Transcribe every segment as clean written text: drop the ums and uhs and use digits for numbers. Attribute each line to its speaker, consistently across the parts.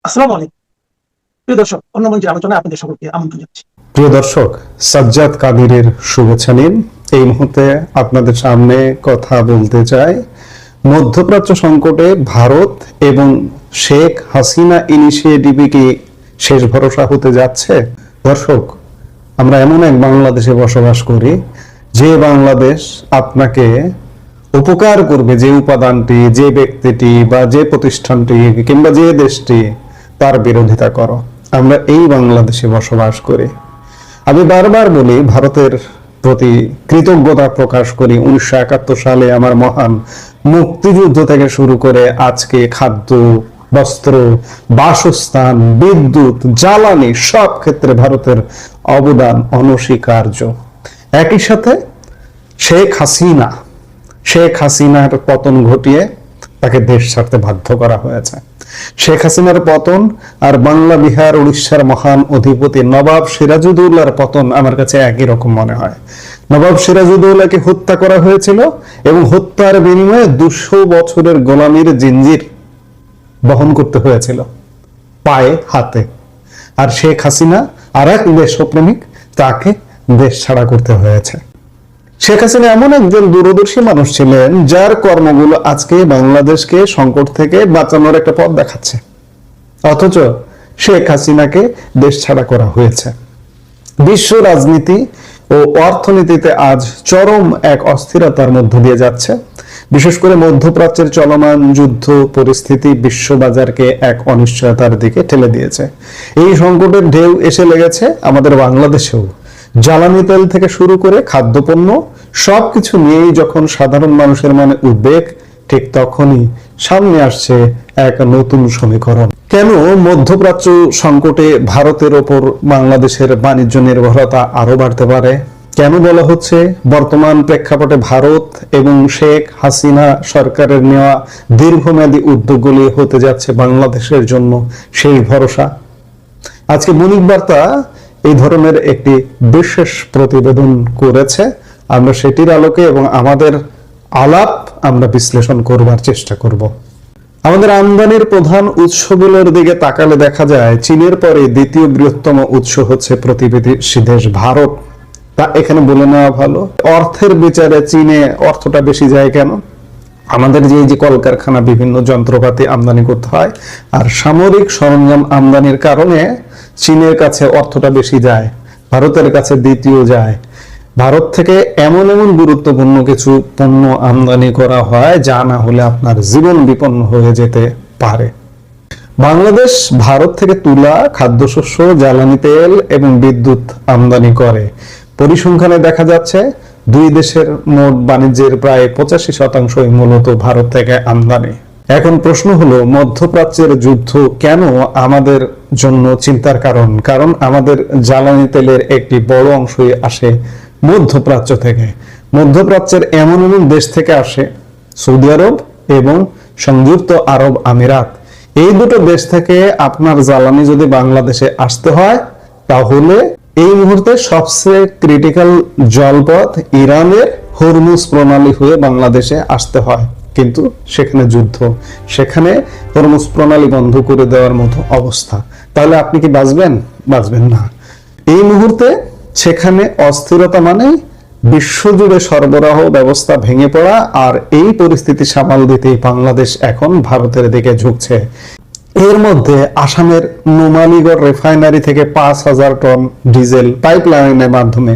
Speaker 1: আসসালামু আলাইকুম। প্রিয় দর্শক, অন্য মঞ্চের আলোচনায় আপনাদের সকলকে আমন্ত্রণ জানাচ্ছি।
Speaker 2: প্রিয় দর্শক, সাজ্জাদ কাদিরের শুভেচ্ছা নিন। এই মুহূর্তে আপনাদের সামনে কথা বলতে চাই মধ্যপ্রাচ্য সংকটে ভারত এবং শেখ হাসিনা ইনিশিয়েটিভ কি শেষ ভরসা হতে যাচ্ছে। দর্শক, আমরা এমন এক বাংলাদেশে বসবাস করি যে বাংলাদেশ আপনাকে উপকার করবে, যে উপাদানটি, যে ব্যক্তিটি বা যে প্রতিষ্ঠানটি কিংবা যে দেশটি তার বিরোধিতা করো। আমরা এই বাংলাদেশে বসবাস করি। আমি বারবার বলি, ভারতের প্রতি কৃতজ্ঞতা প্রকাশ করি। 1971 সালে আমার মহান মুক্তিযুদ্ধ থেকে শুরু করে আজকে খাদ্য, বস্ত্র, বাসস্থান, বিদ্যুৎ, জ্বালানি সব ক্ষেত্রে ভারতের অবদান অনস্বীকার্য। একই সাথে শেখ হাসিনার পতন ঘটিয়ে তাকে দেশ ছাড়তে বাধ্য করা হয়েছে। শেখ হাসিনার পতন আর বাংলা, বিহার, উড়িষ্যার মহান অধিপতি নবাব সিরাজউদ্দৌলার পতন আমার কাছে একই রকম মনে হয়। নবাব সিরাজউদ্দৌলাকে হত্যা করা হয়েছিল এবং হত্যার বিনিময়ে 200 বছরের গোলামির জিঞ্জির বহন করতে হয়েছিল পায়ে হাতে। আর শেখ হাসিনা আর এক দেশপ্রেমিক, তাকে দেশ ছাড়া করতে হয়েছে। শেখ হাসিনা এমন একজন দূরদর্শী মানুষ ছিলেন যার কর্মগুলো আজকে বাংলাদেশকে সংকট থেকে বাঁচানোর একটা পথ দেখাচ্ছে, অথচ শেখ হাসিনাকে দেশ ছাড়া করা হয়েছে। বিশ্ব রাজনীতি ও অর্থনীতিতে আজ চরম এক অস্থিরতার মধ্য দিয়ে যাচ্ছে। বিশেষ করে মধ্যপ্রাচ্যের চলমান যুদ্ধ পরিস্থিতি বিশ্ববাজারকে এক অনিশ্চয়তার দিকে ঠেলে দিয়েছে। এই সংকটের ঢেউ এসে লেগেছে আমাদের বাংলাদেশেও। জ্বালানি তেল থেকে শুরু করে খাদ্যপণ্য সবকিছু নিয়েই যখন সাধারণ মানুষের মনে উদ্বেগ, ঠিক তখনই সামনে আসছে এক নতুন সমীকরণ। কেন মধ্যপ্রাচ্য সংকটে ভারতের ওপর বাংলাদেশের বাণিজ্য নির্ভরতা আরো বাড়তে পারে? কেন বলা হচ্ছে বর্তমান প্রেক্ষাপটে ভারত এবং শেখ হাসিনা সরকারের নেওয়া দীর্ঘমেয়াদী উদ্যোগগুলি হতে যাচ্ছে বাংলাদেশের জন্য শেষ ভরসা? আজকে বণিক বার্তা এই ধরনের একটি বিশেষ প্রতিবেদন করেছে। আমরা সেটির আলোকে এবং আমাদের আলাপ আমরা বিশ্লেষণ করবার চেষ্টা করব। আমাদের আমদানির প্রধান উৎসগুলোর দিকে তাকালে দেখা যায় চীনের পরে দ্বিতীয় বৃহত্তম উৎস হচ্ছে প্রতিবেশী দেশ ভারত। তা এখানে বলে নেওয়া ভালো, অর্থের বিচারে চীনে অর্থটা বেশি যায় কেন? আমাদের যে কলকারখানা, বিভিন্ন যন্ত্রপাতি আমদানি করতে হয়, আর সামরিক সরঞ্জাম আমদানির কারণে চীনের কাছে অর্থটা বেশি যায়, ভারতের কাছে দ্বিতীয় যায়। ভারত থেকে এমন এমন গুরুত্বপূর্ণ কিছু পণ্য আমদানি করা হয় যা না হলে আপনার জীবন বিপন্ন হয়ে যেতে পারে। বাংলাদেশ ভারত থেকে তুলা, খাদ্যশস্য, জ্বালানি তেল এবং বিদ্যুৎ আমদানি করে। পরিসংখ্যানে দেখা যাচ্ছে দুই দেশের মোট বাণিজ্যের প্রায় 85% মূলত ভারত থেকে আমদানি। এখন প্রশ্ন হলো, মধ্যপ্রাচ্যের যুদ্ধ কেন আমাদের জন্য চিন্তার কারণ? কারণ আমাদের জ্বালানি তেলের একটি বড় অংশই আসে মধ্যপ্রাচ্য থেকে। মধ্যপ্রাচ্যের এমন এমন দেশ থেকে আসে, সৌদি আরব এবং সংযুক্ত আরব আমিরাত। এই দুটো দেশ থেকে আপনার জ্বালানি যদি বাংলাদেশে আসতে হয়, তাহলে এই মুহূর্তে সবচেয়ে ক্রিটিক্যাল জলপথ ইরানের হরমুজ প্রণালী হয়ে বাংলাদেশে আসতে হয়। কিন্তু সেখানে যুদ্ধ, সেখানে হরমুজ প্রণালী বন্ধ করে দেওয়ার মতো অবস্থা। তাহলে আপনি কি বাঁচবেন? বাঁচবেন না। এই মুহূর্তে সেখানে অস্থিরতা মানে বিশ্বজুড়ে সরবরাহ ব্যবস্থা ভেঙে পড়া, আর এই পরিস্থিতি সামাল দিতেই বাংলাদেশ এখন ভারতের দিকে ঝুঁকছে। এর মধ্যে আসামের নুমালীগড় রিফাইনারি থেকে 5,000 টন ডিজেল পাইপলাইনের মাধ্যমে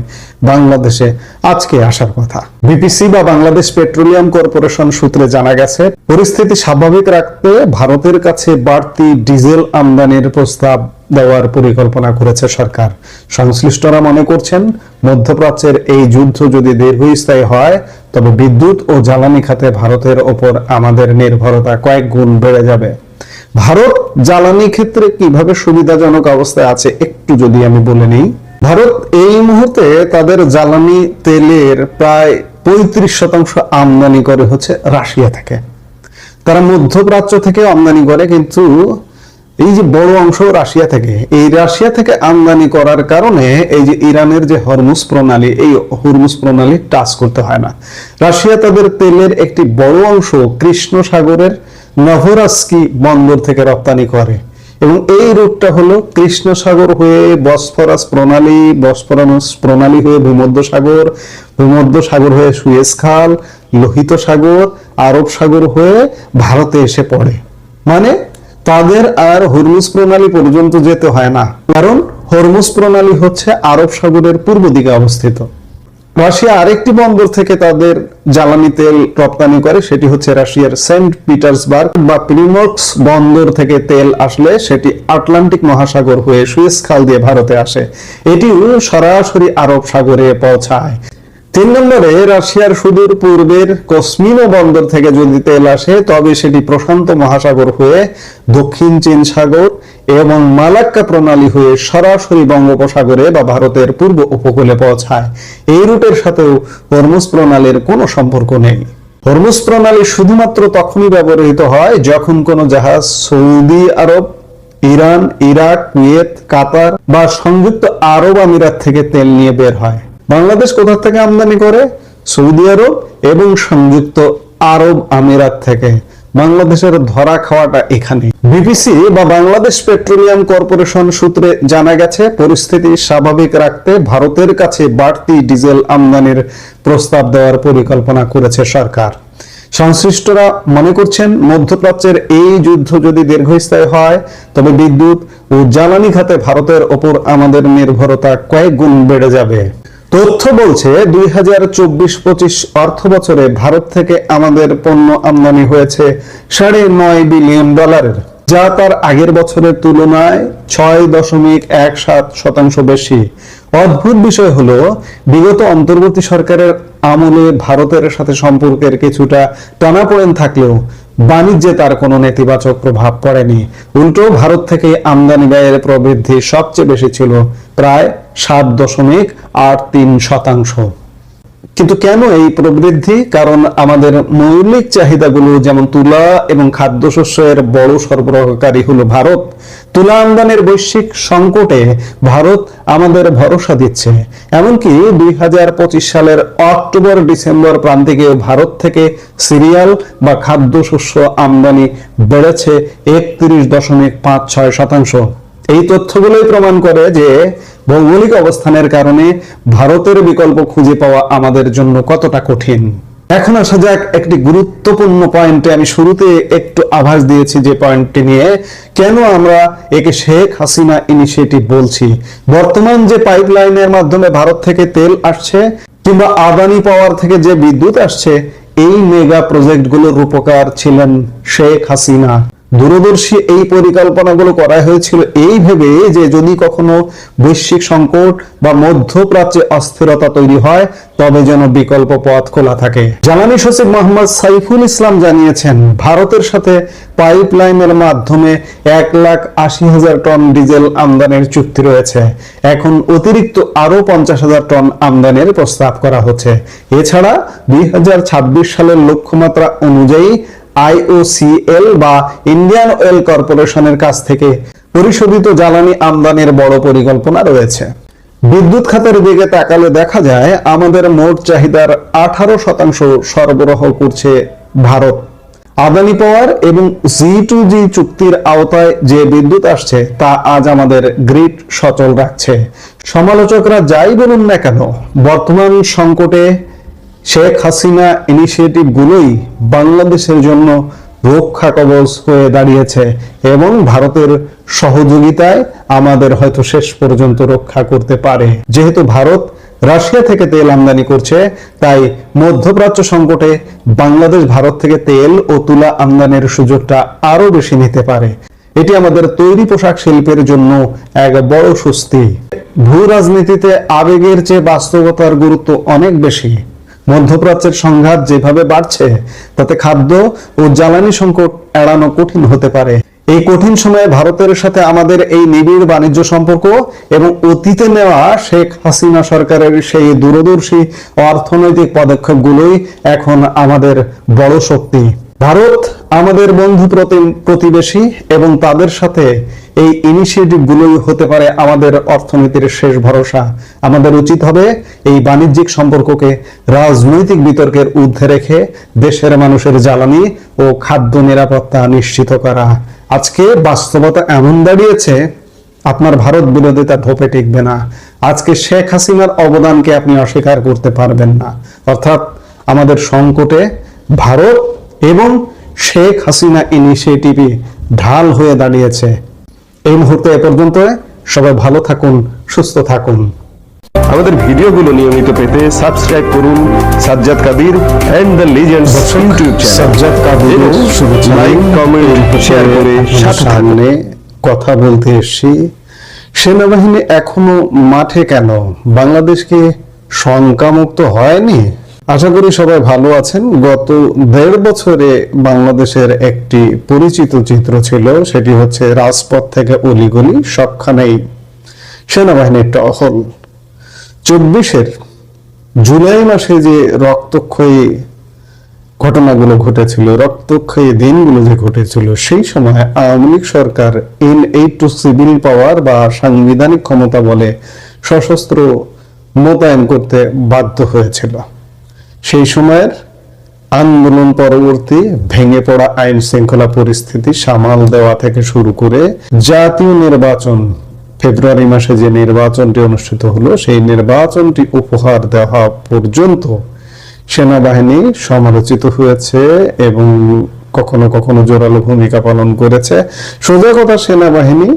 Speaker 2: বাংলাদেশে আজকে আসার কথা। বিপিসি বা বাংলাদেশ পেট্রোলিয়াম কর্পোরেশন সূত্রে জানা গেছে, পরিস্থিতি স্বাভাবিক রাখতে ভারতের কাছে বাড়তি ডিজেল আমদানির প্রস্তাব দেওয়ার পরিকল্পনা করেছে সরকার। সংশ্লিষ্টরা মনে করছেন, মধ্যপ্রাচ্যের এই যুদ্ধ যদি দীর্ঘস্থায়ী হয়, তবে বিদ্যুৎ ও জ্বালানি খাতে ভারতের ওপর আমাদের নির্ভরতা কয়েক গুণ বেড়ে যাবে। ভারত জ্বালানি ক্ষেত্রে কিভাবে সুবিধাজনক অবস্থায় আছে একটু যদি আমি বলে নিই। ভারত এই মুহূর্তে তাদের জ্বালানি তেলের প্রায় 35% আমদানি করে হচ্ছে রাশিয়া থেকে। তারা মধ্যপ্রাচ্য থেকে আমদানি করে, কিন্তু এই যে বড় অংশ রাশিয়া থেকে, এই রাশিয়া থেকে আমদানি করার কারণে এই যে ইরানের যে হরমুজ প্রণালী, এই হরমুজ প্রণালী টাচ করতে হয় না। রাশিয়া তাদের তেলের একটি বড় অংশ কৃষ্ণ সাগরের নভরাস্কি বন্দর থেকে রপ্তানি করে। এবং এই রুটটা হলো কৃষ্ণ সাগর হয়ে বসফরাস প্রণালী হয়ে ভূমধ্য সাগর হয়ে সুয়েজ খাল, লোহিত সাগর, আরব সাগর হয়ে ভারতে এসে পড়ে। মানে তাদের আর হরমুজ প্রণালী পর্যন্ত যেতে হয় না, কারণ হরমুজ প্রণালী হচ্ছে আরব সাগরের পূর্ব দিকে অবস্থিত। রাশিয়া আরেকটি বন্দর থেকে তাদের জ্বালানি তেল রপ্তানি করে, সেটি হচ্ছে রাশিয়ার সেন্ট পিটার্সবার্গ বা প্রিমোর্স্ক বন্দর থেকে তেল আসলে সেটি আটলান্টিক মহাসাগর হয়ে সুয়েজ খাল দিয়ে ভারতে আসে, এটিও সরাসরি আরব সাগরে পৌঁছায়। 3 নম্বরে রাশিয়ার সুদূর পূর্বের কসমিনো বন্দর থেকে যদি তেল আসে তবে সেটি প্রশান্ত মহাসাগর হয়ে দক্ষিণ চীন সাগর এবং মালাক্কা প্রণালী হয়ে সরাসরি বঙ্গোপসাগরে বা ভারতের পূর্ব উপকূলে পৌঁছায়। এই রুটের সাথেও হরমুজ প্রণালীর কোনো সম্পর্ক নেই। হরমুজ প্রণালী শুধুমাত্র তখনই ব্যবহৃত হয় যখন কোনো জাহাজ সৌদি আরব, ইরান, ইরাক, কুয়েত, কাতার বা সংযুক্ত আরব আমিরাত থেকে তেল নিয়ে বের হয়। বাংলাদেশ কোথা থেকে আমদানি করে? সৌদি আরব এবং সংযুক্ত আরব আমিরাত থেকে। বাংলাদেশের ধরা খাওয়াটা এখানে। বিপিসি বা বাংলাদেশ পেট্রোলিয়াম কর্পোরেশন সূত্রে জানা গেছে, পরিস্থিতি স্বাভাবিক রাখতে ভারতের কাছে বাড়তি ডিজেল আমদানির প্রস্তাব দেওয়ার পরিকল্পনা করেছে সরকার। সংশ্লিষ্টরা মনে করছেন, মধ্যপ্রাচ্যের এই যুদ্ধ যদি দীর্ঘস্থায়ী হয় তবে বিদ্যুৎ ও জ্বালানি খাতে ভারতের ওপর আমাদের নির্ভরতা কয়েক গুণ বেড়ে যাবে। তথ্য বলছে 2024-25 অর্থ বছরে ভারত থেকে আমাদের পণ্য আমদানি হয়েছে $9.5 বিলিয়ন, যা তার আগের বছরের তুলনায় 6.17% বেশি। অদ্ভুত বিষয় হলো, বিগত অন্তর্বর্তী সরকারের আমলে ভারতের সাথে সম্পর্কের কিছুটা টানাপোড়েন থাকলেও বাণিজ্যে তার কোনো নেতিবাচক প্রভাব পড়েনি। উল্টো ভারত থেকে আমদানি ব্যয়ের প্রবৃদ্ধি সবচেয়ে বেশি ছিল, প্রায় 7.83%। কিন্তু কেন এই প্রবৃদ্ধি? কারণ আমাদের মৌলিক চাহিদাগুলো যেমন তুলা এবং খাদ্যশস্যের বড় সরবরাহকারী হলো ভারত। তুলা আমদানির বৈশ্বিক সংকটে ভারত আমাদের ভরসা দিচ্ছে। এমনকি 2025 সালের অক্টোবর-ডিসেম্বর প্রান্তিকে ভারত থেকে সিরিয়াল বা খাদ্যশস্য আমদানি বেড়েছে 31.56%। এই তথ্যগুলোই প্রমাণ করে যে ভৌগোলিক অবস্থানের কারণে ভারতের বিকল্প খুঁজে পাওয়া আমাদের জন্য কতটা কঠিন। এখন আসা যাক একটি গুরুত্বপূর্ণ পয়েন্টে। আমি শুরুতে একটু আভাস দিয়েছি যে পয়েন্টটি নিয়ে, কেন আমরা একে শেখ হাসিনা ইনিশিয়েটিভ বলছি। বর্তমান যে পাইপলাইনের মাধ্যমে ভারত থেকে তেল আসছে কিংবা আদানি পাওয়ার থেকে যে বিদ্যুৎ আসছে, এই মেগা প্রজেক্টগুলোর রূপকার ছিলেন শেখ হাসিনা। দূরদর্শী এই পরিকল্পনাগুলো করা হয়েছিল এই ভেবে যে যদি কখনো বৈশ্বিক সংকট বা মধ্যপ্রাচ্যে অস্থিরতা তৈরি হয় তবে যেন বিকল্প পথ খোলা থাকে। জ্বালানি সচিব মোহাম্মদ সাইফুল ইসলাম জানিয়েছেন, ভারতের সাথে পাইপলাইনের মাধ্যমে 1,80,000 টন ডিজেল আমদানির চুক্তি রয়েছে। এখন অতিরিক্ত আরো 50,000 টন আমদানির প্রস্তাব করা হচ্ছে। এছাড়া 2026 সালের লক্ষ্যমাত্রা অনুযায়ী IOCL বা ইন্ডিয়ান অয়েল কর্পোরেশনের কাছ থেকে পরিশোধিত জ্বালানি আমদানির বড় পরিকল্পনা রয়েছে। বিদ্যুৎ খাতের দিকে তাকালে দেখা যায় আমাদের মোট চাহিদার 18% সরবরাহ করছে ভারত। আদানি পাওয়ার এবং G2G চুক্তির আওতায় যে বিদ্যুৎ আসছে তা আজ আমাদের গ্রিড সচল রাখছে। সমালোচকরা যাই বলুন না কেন, বর্তমান সংকটে শেখ হাসিনা ইনিশিয়েটিভ গুলোই বাংলাদেশের জন্য রক্ষা কবচ হয়ে দাঁড়িয়েছে এবং ভারতের সহযোগিতায় আমাদের হয়তো শেষ পর্যন্ত রক্ষা করতে পারে। যেহেতু ভারত রাশিয়া থেকে তেল আমদানি করছে, তাই মধ্যপ্রাচ্য সংকটে বাংলাদেশ ভারত থেকে তেল ও তুলা আমদানির সুযোগটা আরো বেশি নিতে পারে। এটি আমাদের তৈরি পোশাক শিল্পের জন্য এক বড় স্বস্তি। ভূ রাজনীতিতে আবেগের চেয়ে বাস্তবতার গুরুত্ব অনেক বেশি। মধ্যপ্রাচ্যের সংঘাত যেভাবে বাড়ছে তাতে খাদ্য ও জ্বালানি সংকট এড়ানো কঠিন হতে পারে। এই কঠিন সময়ে ভারতের সাথে আমাদের এই নিবিড় বাণিজ্য সম্পর্ক এবং অতীতে নেওয়া শেখ হাসিনা সরকারের সেই দূরদর্শী অর্থনৈতিক পদক্ষেপগুলোই এখন আমাদের বড় শক্তি। ভারত আমাদের বন্ধু প্রতিবেশী এবং তাদের সাথে এই ইনিশিয়েটিভ গুলোই হতে পারে আমাদের অর্থনীতির শেষ ভরসা। আমাদের উচিত হবে এই বাণিজ্যিক সম্পর্ককে রাজনৈতিক বিতর্কের ঊর্ধ্বে রেখে দেশের মানুষের জ্বালানি ও খাদ্য নিরাপত্তা নিশ্চিত করা। আজকে বাস্তবতা এমন দাঁড়িয়েছে, আপনার ভারত বিরোধিতা ঢোপে টিকবে না। আজকে শেখ হাসিনার অবদানকে আপনি অস্বীকার করতে পারবেন না। অর্থাৎ আমাদের সংকটে ভারত এবং শেখ হাসিনা ইনিশিয়েটিভই ঢাল হয়ে দাঁড়িয়েছে। এই মুহূর্তে এ পর্যন্ত। সবাই ভালো থাকুন, সুস্থ থাকুন।
Speaker 3: আমাদের ভিডিওগুলো নিয়মিত পেতে সাবস্ক্রাইব করুন Sajjad Kadir and the legends YouTube channel.
Speaker 2: Sajjad Kadir
Speaker 3: like comment share করে
Speaker 2: সামনে কথা বলতে এসেছি। সেনাবাহিনী এখনো মাঠে কেন? বাংলাদেশ কি শঙ্কামুক্ত হয়নি? আশা করি সবাই ভালো আছেন। গত 1.5 বছরে বাংলাদেশের একটি পরিচিত চিত্র ছিল, সেটি হচ্ছে রাজপথ থেকে অলিগলি সবখানেই সেনাবাহিনীর টহল। 24-এর জুলাই মাসে যে রক্তক্ষয়ী ঘটনাগুলো ঘটেছিল, রক্তক্ষয়ী দিনগুলো যে ঘটেছিল, সেই সময় আওয়ামী লীগ সরকার ইন-এইড টু সিভিল পাওয়ার বা সাংবিধানিক ক্ষমতা বলে সশস্ত্র মোতায়েন করতে বাধ্য হয়েছিল। সেই সময়ের আন্দোলন পরবর্তী ভেঙে পড়া আইন শৃঙ্খলা পরিস্থিতি সামাল দেওয়া থেকে শুরু করে জাতীয় নির্বাচন, ফেব্রুয়ারি মাসে যে নির্বাচনটি অনুষ্ঠিত হলো, সেই নির্বাচনটি উপহার দেওয়া পর্যন্ত সেনাবাহিনী সমালোচিত হয়েছে এবং কখনো কখনো জোরালো ভূমিকা পালন করেছে। সোজা কথা, সেনাবাহিনী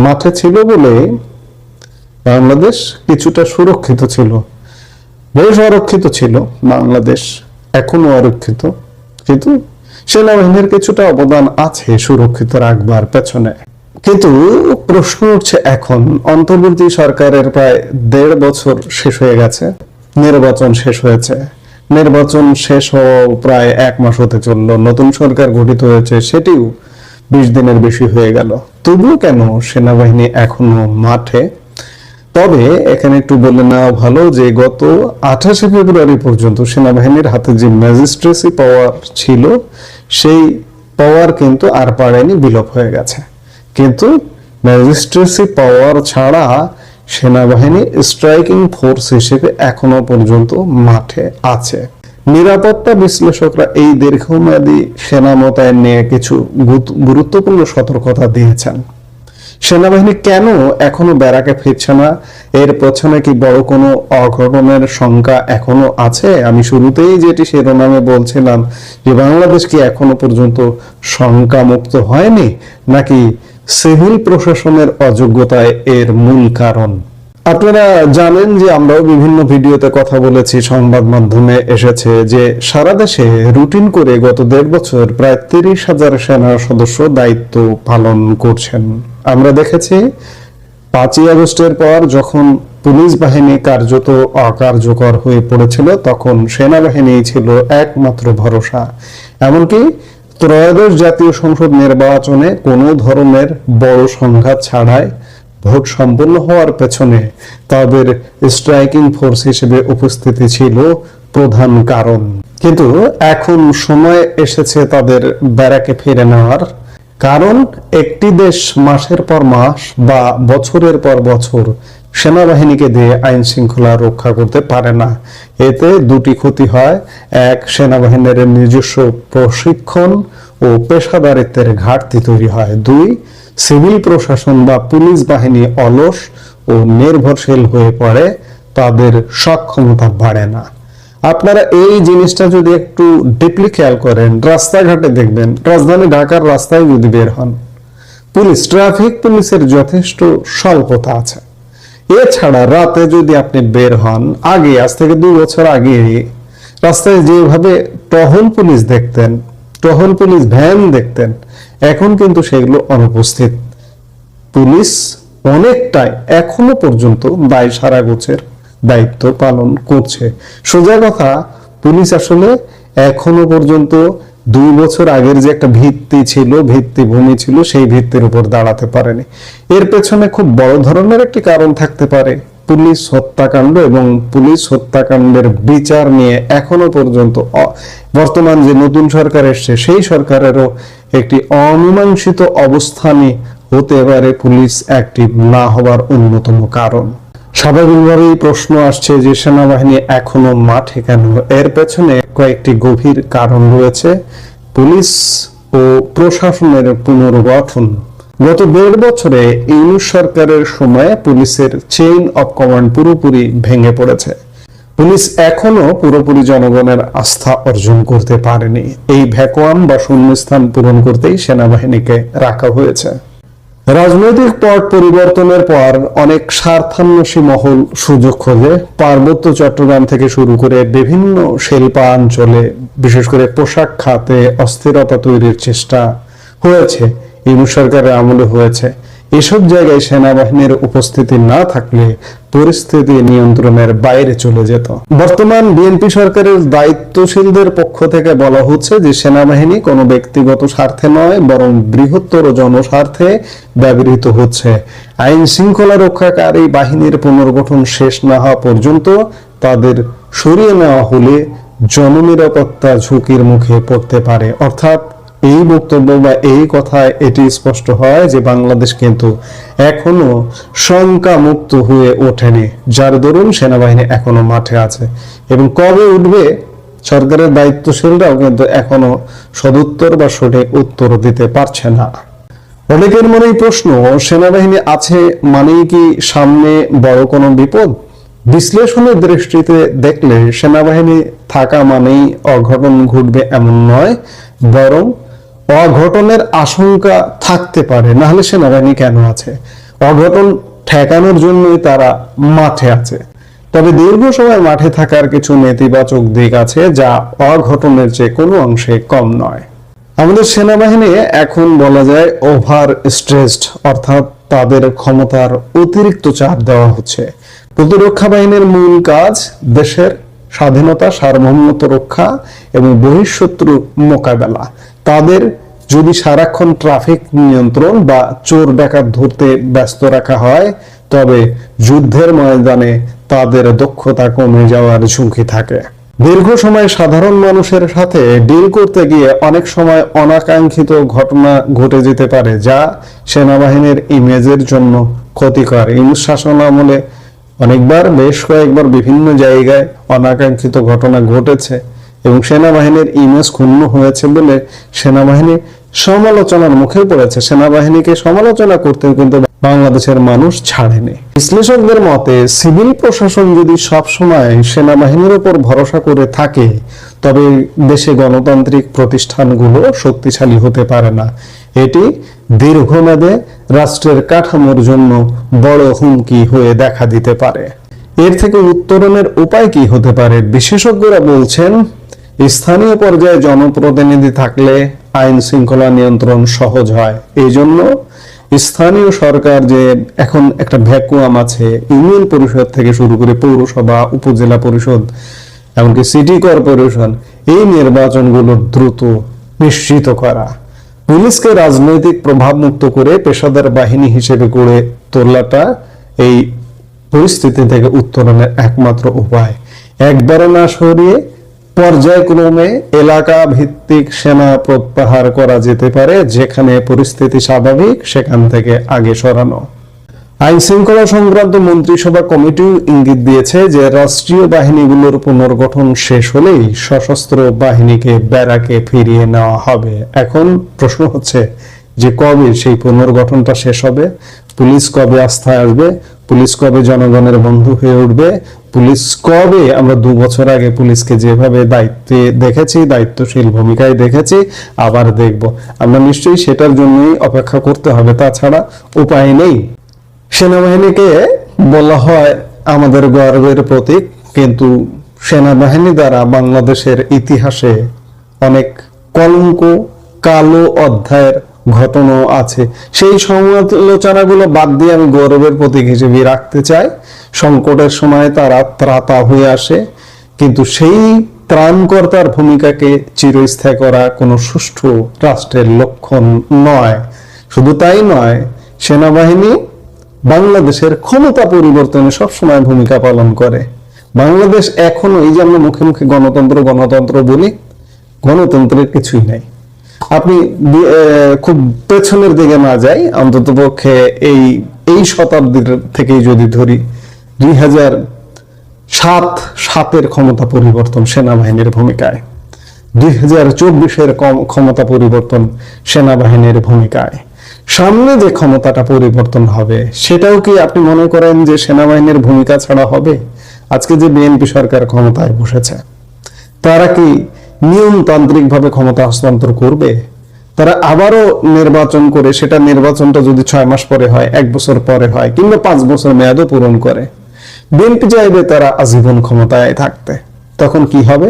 Speaker 2: মাঠে ছিল বলে বাংলাদেশ কিছুটা সুরক্ষিত ছিল, বেশ অরক্ষিত ছিল। বাংলাদেশ এখনো অরক্ষিত, কিন্তু সেনাবাহিনীর কিছুটা অবদান আছে সুরক্ষিত রাখবার পেছনে। কিন্তু প্রশ্ন উঠছে, এখন অন্তর্বর্তী সরকারের প্রায় 1.5 বছর শেষ হয়ে গেছে, নির্বাচন শেষ হয়েছে, নির্বাচন শেষ হওয়া প্রায় 1 মাস হতে চললো, নতুন সরকার গঠিত হয়েছে, সেটিও 20 দিনের বেশি হয়ে গেল। তবুও কেন সেনাবাহিনী এখনো মাঠে? তবে এখানে একটু বলে নেওয়া ভালো যে গত 28 ফেব্রুয়ারি পর্যন্ত সেনাবাহিনীর হাতে যে ম্যাজিস্ট্রেসি পাওয়ার ছিল, সেই পাওয়ার কিন্তু আর পারেনি, বিলোপ হয়ে গেছে। কিন্তু ম্যাজিস্ট্রেসি পাওয়ার ছাড়া সেনাবাহিনী স্ট্রাইকিং ফোর্স হিসেবে এখনো পর্যন্ত মাঠে আছে। নিরাপত্তা বিশ্লেষকরা এই দীর্ঘমেয়াদী সেনা মোতায়েন নিয়ে কিছু গুরুত্বপূর্ণ সতর্কতা দিয়েছেন। সেনাবাহিনী কেন এখনো ব্যারাকে ফিরছে না? এর পেছনে কি বড় কোনো অঘটনের শঙ্কা এখনো আছে? আমি শুরুতেই যেটি শিরোনামে বলছিলাম যে বাংলাদেশ কি এখনো পর্যন্ত শঙ্কা মুক্ত হয়নি, নাকি সিভিল প্রশাসনের অযোগ্যতায় এর মূল কারণ? আপনারা জানেন যে আমরাও বিভিন্ন ভিডিওতে কথা বলেছি, সংবাদ মাধ্যমে এসেছে যে সারা দেশে রুটিন করে গত 1.5 বছর প্রায় 30,000 সেনা সদস্য দায়িত্ব পালন করছেন। আমরা দেখেছি 5ই আগস্টের পর যখন পুলিশ বাহিনী কার্যত অকার্যকর হয়ে পড়েছিল, তখন সেনাবাহিনী ছিল একমাত্র ভরসা। এমনকি ত্রয়োদশ জাতীয় সংসদ নির্বাচনে কোনো ধরনের বড় সংঘাত ছাড়াই ভোট সম্পন্ন হওয়ার পেছনে তাদের স্ট্রাইকিং ফোর্স হিসেবে উপস্থিতি ছিল প্রধান কারণ। কিন্তু এখন সময় এসেছে তাদের ব্যারাকে ফিরে নেওয়ার। কারণ একটি দেশ মাসের পর মাস বা বছরের পর বছর সেনাবাহিনীকে দিয়ে আইন শৃঙ্খলা রক্ষা করতে পারে না। এতে দুটি ক্ষতি হয়: এক, সেনাবাহিনীর নিজস্ব প্রশিক্ষণ ও পেশাদারিত্বের ঘাটতি তৈরি হয়; 2, সিভিল প্রশাসন বা পুলিশ বাহিনী অলস ও নির্ভরশীল হয়ে পড়ে, তাদের সক্ষমতা বাড়ে না। আপনারা এই জিনিসটা যদি একটু ডিপলি খেয়াল করেন, রাস্তাঘাটে দেখবেন, রাজধানী ঢাকার রাস্তায় যদি বের হন, ট্রাফিক পুলিশের যথেষ্ট স্বল্পতা আছে। এছাড়া রাতে যদি আপনি বের হন, আগে আজ থেকে 2 বছর আগে রাস্তায় যেভাবে টহল পুলিশ দেখতেন, টহল পুলিশ ভ্যান দেখতেন, এখন কিন্তু সেগুলো অনুপস্থিত। পুলিশ অনেকটাই এখনো পর্যন্ত দায় সারা গোছের দায়িত্ব পালন করছে। সোজা কথা, পুলিশ আসলে এখনো পর্যন্ত 2 বছর আগের যে একটা ভিত্তি ছিল, ভিত্তিভূমি ছিল, সেই ভিত্তির উপর দাঁড়াতে পারেনি। এর পেছনে খুব বড় ধরনের একটি কারণ থাকতে পারে। পুলিশ হত্যাকাণ্ড এবং পুলিশ হত্যাকাণ্ডের বিচার নিয়ে এখনো পর্যন্ত বর্তমান যে নতুন সরকার এসছে সেই সরকারেরও একটি অমীমাংসিত অবস্থানই হতে পারে পুলিশ অ্যাক্টিভ না হওয়ার অন্যতম কারণ। স্বাভাবিকভাবেই প্রশ্ন আসছে যে সেনাবাহিনী এখনো মাঠে কেন? এর পেছনে কয়েকটি গভীর কারণ রয়েছে। পুলিশ ও প্রশাসনের পুনর্গঠন। গত 1.5 বছরে ইউনূস সরকারের সময়ে পুলিশের চেইন অফ কমান্ড পুরোপুরি ভেঙে পড়েছে। পুলিশ এখনো পুরোপুরি জনগণের আস্থা অর্জন করতে পারেনি। এই ভ্যাকুয়াম বা শূন্যস্থান পূরণ করতেই সেনাবাহিনীকে রাখা হয়েছে। রাজনৈতিক পট পরিবর্তনের পর অনেক স্বার্থান্বেষী মহল সুযোগ খোঁজে। পার্বত্য চট্টগ্রাম থেকে শুরু করে বিভিন্ন শিল্পাঞ্চলে, বিশেষ করে পোশাক খাতে অস্থিরতা তৈরির চেষ্টা হয়েছে, ইউনূস সরকারের আমলে হয়েছে। এসব জায়গায় সেনাবাহিনীর উপস্থিতি না থাকলে পরিস্থিতি নিয়ন্ত্রণের বাইরে চলে যেত। বর্তমান বিএনপি সরকারের দায়িত্বশীলদের পক্ষ থেকে বলা হচ্ছে যে সেনাবাহিনী কোনো ব্যক্তিগত স্বার্থে নয়, বরং বৃহত্তর জনস্বার্থে ব্যবহৃত হচ্ছে। আইন শৃঙ্খলা রক্ষাকারী বাহিনীর পুনর্গঠন শেষ না হওয়া পর্যন্ত তাদের সরিয়ে নেওয়া হলে জননিরাপত্তা ঝুঁকির মুখে পড়তে পারে। অর্থাৎ এই বক্তব্য বা এই কথায় এটি স্পষ্ট হয় যে বাংলাদেশ কিন্তু এখনো শঙ্কা মুক্ত হয়ে ওঠেনি, যার দরুন সেনাবাহিনী এখনো মাঠে আছে। এবং কবে উঠবে সরকারের দায়িত্বশীলরাও কিন্তু এখনো সদুত্তর বা সঠিক উত্তর দিতে পারছে না। অনেকের মনেই প্রশ্ন, সেনাবাহিনী আছে মানেই কি সামনে বড় কোনো বিপদ? বিশ্লেষণের দৃষ্টিতে দেখলে সেনাবাহিনী থাকা মানেই অঘটন ঘটবে এমন নয়, বরং অঘটনের আশঙ্কা থাকতে পারে। না হলে সেনাবাহিনী কেন আছে? অঘটন ঠেকানোর জন্যই তারা মাঠে আছে। তবে দীর্ঘ সময় মাঠে থাকার কিছু নেতিবাচক দিক আছে যা অঘটনের চেয়ে কোনো অংশে কম নয়। আমাদের সেনাবাহিনী এখন বলা যায় ওভার স্ট্রেসড, অর্থাৎ তাদের ক্ষমতার অতিরিক্ত চাপ দেওয়া হচ্ছে। প্রতিরক্ষা বাহিনীর মূল কাজ দেশের স্বাধীনতা, সার্বভৌমত্ব রক্ষা এবং বহিঃশত্রু মোকাবেলা। তাদের যদি সারাক্ষণ ট্রাফিক নিয়ন্ত্রণ বা চোর ডাকাত ধরতে ব্যস্ত রাখা হয়, তবে যুদ্ধের ময়দানে তাদের দক্ষতা কমে যাওয়ার ঝুঁকি থাকে। দীর্ঘ সময় সাধারণ মানুষের সাথে ডিল করতে গিয়ে অনেক সময় অনাকাঙ্ক্ষিত ঘটনা ঘটে যেতে পারে, যা সেনাবাহিনীর ইমেজের জন্য ক্ষতিকর। ইউনূস শাসন আমলে অনেকবার, বেশ কয়েকবার বিভিন্ন জায়গায় অনাকাঙ্ক্ষিত ঘটনা ঘটেছে এবং সেনাবাহিনীর ইমেজ ক্ষুণ্ণ হয়েছে বলে সেনাবাহিনী সমালোচনার মুখে পড়েছে। সেনাবাহিনীকে সমালোচনা করতেও কিন্তু বাংলাদেশের মানুষ ছাড়েনি। বিশ্লেষকদের মতে সিভিল প্রশাসন যদি সবসময় সেনাবাহিনীর উপর ভরসা করে থাকে, তবে দেশে গণতান্ত্রিক প্রতিষ্ঠানগুলো শক্তিশালী হতে পারে না। এটি দীর্ঘমেয়াদে রাষ্ট্রের কাঠামোর জন্য বড় হুমকি হয়ে দেখা দিতে পারে। এর থেকে উত্তরণের উপায় কি হতে পারে? বিশেষজ্ঞরা বলছেন, স্থানীয় পর্যায়ে জনপ্রতিনিধি থাকলে আইন শৃঙ্খলা নিয়ন্ত্রণ সহজ হয়। এই জন্য স্থানীয় সরকার যে এখন একটা ভ্যাকুয়াম আছে, ইউনিয়ন পরিষদ থেকে শুরু করে পৌরসভা, উপজেলা পরিষদ, এমনকি সিটি কর্পোরেশন, এই নির্বাচনগুলো দ্রুত নিশ্চিত করা, পুলিশকে রাজনৈতিক প্রভাব মুক্ত করে পেশাদার বাহিনী হিসেবে গড়ে তোলাটা এই পরিস্থিতি থেকে উত্তরণের একমাত্র উপায়। একবারে না সরিয়ে পর্যায়ক্রমে এলাকা ভিত্তিক সেনা প্রত্যাহার করা যেতে পারে। যেখানে পরিস্থিতি স্বাভাবিক সেখান থেকে আগে সরানো। আইন শৃঙ্খলা সংক্রান্ত মন্ত্রিসভা কমিটিও ইঙ্গিত দিয়েছে যে রাষ্ট্রীয় বাহিনীগুলোর পুনর্গঠন শেষ হলেই সশস্ত্র বাহিনীকে ব্যারাকে ফিরিয়ে নেওয়া হবে। এখন প্রশ্ন হচ্ছে যে কবে সেই পুনর্গঠনটা শেষ হবে? পুলিশ কবে আস্থায় আসবে? পুলিশ কবে জনগণের বন্ধু হয়ে উঠবে? পুলিশ কবে, আমরা 2 বছর আগে পুলিশকে যেভাবে দায়িত্বে দেখেছি, দায়িত্বশীল ভূমিকায় দেখেছি, আবার দেখব? আমরা নিশ্চয়ই সেটার জন্যই অপেক্ষা করতে হবে, তাছাড়া উপায় নেই। সেনাবাহিনীকে বলা হয় আমাদের গর্বের প্রতীক, কিন্তু সেনাবাহিনী দ্বারা বাংলাদেশের ইতিহাসে অনেক কলঙ্ক, কালো অধ্যায়ের ঘটনাও আছে। সেই সমালোচনাগুলো বাদ দিয়ে আমি গৌরবের প্রতীক হিসেবে রাখতে চাই। সংকটের সময় তারা ত্রাতা হয়ে আসে, কিন্তু সেই ত্রাণকর্তার ভূমিকাকে চিরস্থায়ী করা কোনো সুষ্ঠু রাষ্ট্রের লক্ষণ নয়। শুধু তাই নয়, সেনাবাহিনী বাংলাদেশের ক্ষমতা পরিবর্তনে সবসময় ভূমিকা পালন করে। বাংলাদেশ এখনো, এই যে আমরা মুখে মুখে গণতন্ত্র গণতন্ত্র বলি, গণতন্ত্রের কিছুই নাই। আপনি খুব পেছনের দিকে না যাই, অন্ততপক্ষে এই শতাব্দীর থেকেই যদি ধরি, 2007-এর ক্ষমতা পরিবর্তন সেনাবাহিনীর ভূমিকায়, 2024-এর ক্ষমতা পরিবর্তন সেনাবাহিনীর ভূমিকায়, সামনে যে ক্ষমতাটা পরিবর্তন হবে সেটাও কি আপনি মনে করেন যে সেনাবাহিনীর ভূমিকা ছাড়া হবে? আজকে যে বিএনপি সরকার ক্ষমতায় বসেছে, তারা কি নিয়মতান্ত্রিক ভাবে ক্ষমতা হস্তান্তর করবে? তারা আবারও নির্বাচন করে, সেটা নির্বাচনটা যদি 6 মাস পরে হয়, 1 বছর পরে হয়, কিংবা 5 বছর মেয়াদও পূরণ করে, বিএনপি চাইবে তারা আজীবন ক্ষমতায় থাকতে, তখন কি হবে?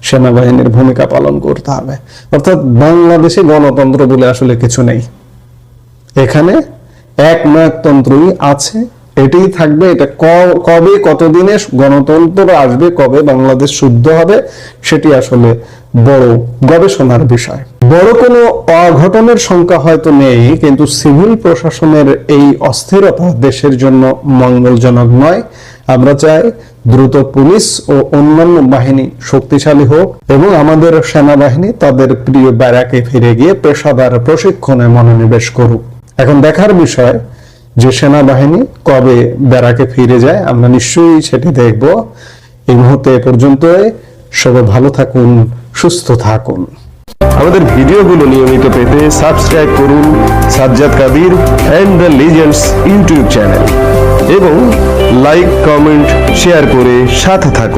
Speaker 2: সেনাবাহিনীর ভূমিকা পালন করতে হবে। অর্থাৎ বাংলাদেশে গণতন্ত্র বলে আসলে কিছু নেই। এখানে একনায়কতন্ত্রই আছে, এটাই থাকবে। এটা কবে কতদিনে গণতন্ত্র আসবে, কবে বাংলাদেশ শুদ্ধ হবে, সেটি আসলে বড় গবেষণার বিষয়। বড় কোনো অঘটনের সংখ্যা হয়তো নেই, কিন্তু সিভিল প্রশাসনের এই অস্থিরতা দেশের জন্য মঙ্গলজনক নয়। আমরা চাই দ্রুত পুলিশ ও অন্যান্য বাহিনী শক্তিশালী হোক এবং আমাদের সেনাবাহিনী তাদের প্রিয় ব্যারাকে ফিরে গিয়ে পেশাদার প্রশিক্ষণে মনোনিবেশ করুক। এখন দেখার বিষয় যে সেনাবাহিনী কবে ব্যারাকে ফিরে যায়, আমরা নিশ্চয়ই সেটি দেখব। এই মুহূর্তে এ পর্যন্ত। সবাই ভালো থাকুন, সুস্থ থাকুন।
Speaker 3: আমাদের ভিডিওগুলো নিয়মিত পেতে সাবস্ক্রাইব করুন Sajjad Kadir and the legends YouTube channel এবং লাইক, কমেন্ট, শেয়ার করে সাথে থাকুন।